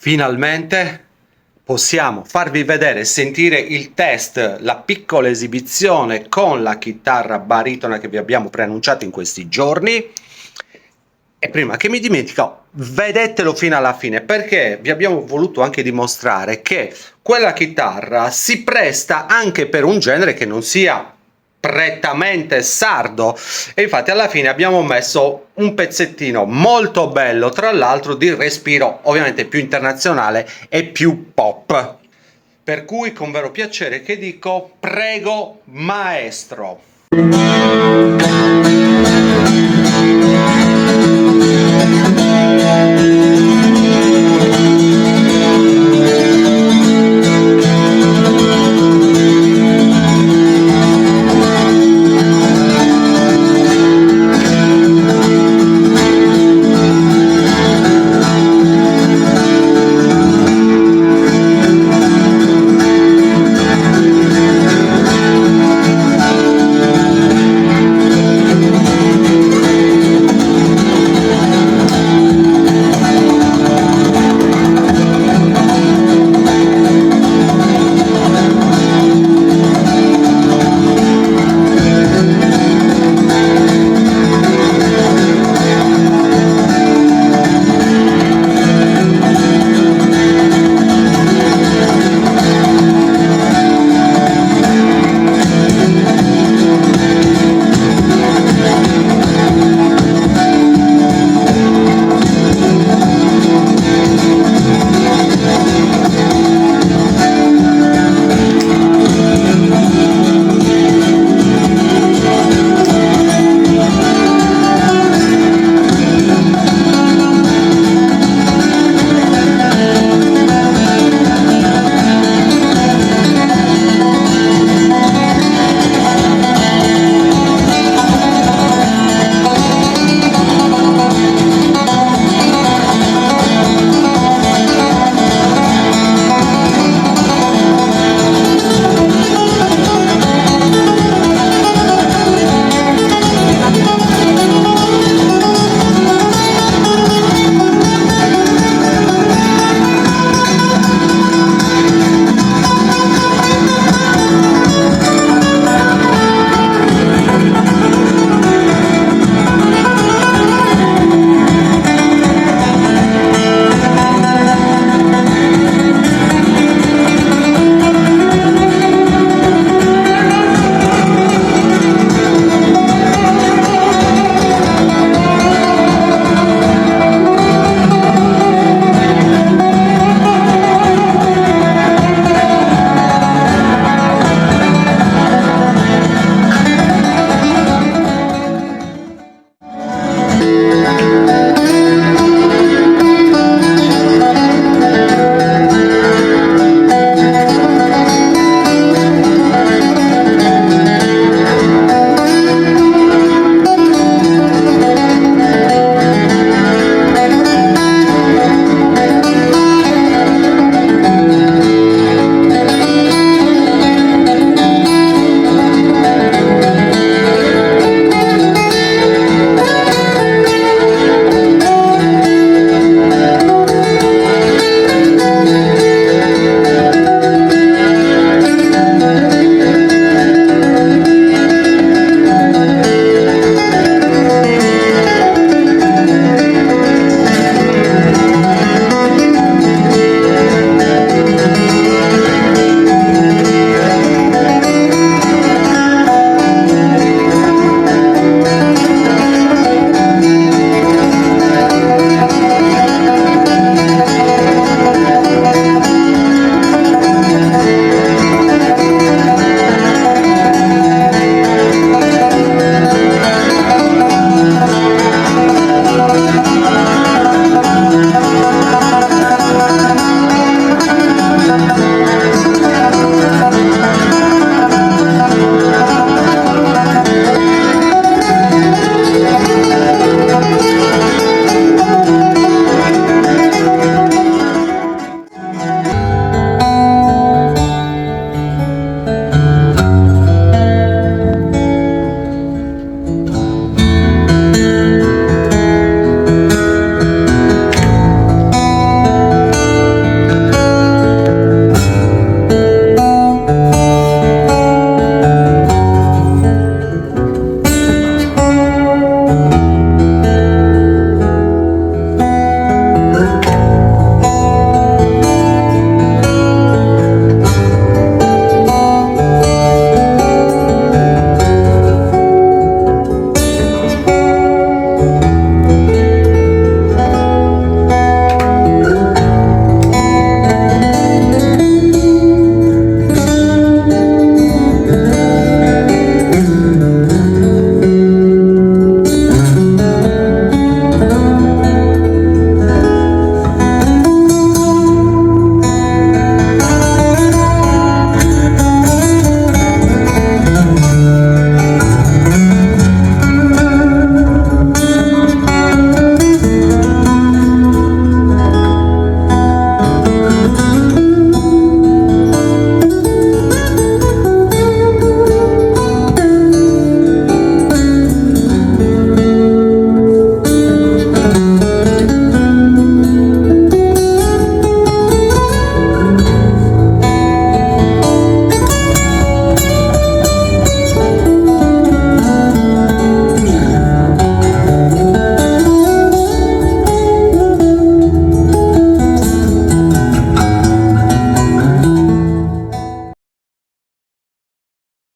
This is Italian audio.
Finalmente possiamo farvi vedere e sentire il test, la piccola esibizione con la chitarra baritona che vi abbiamo preannunciato in questi giorni. E prima che mi dimentico, vedetelo fino alla fine, perché vi abbiamo voluto anche dimostrare che quella chitarra si presta anche per un genere che non sia prettamente sardo, e infatti alla fine abbiamo messo un pezzettino molto bello, tra l'altro di respiro ovviamente più internazionale e più pop, per cui con vero piacere che dico prego maestro.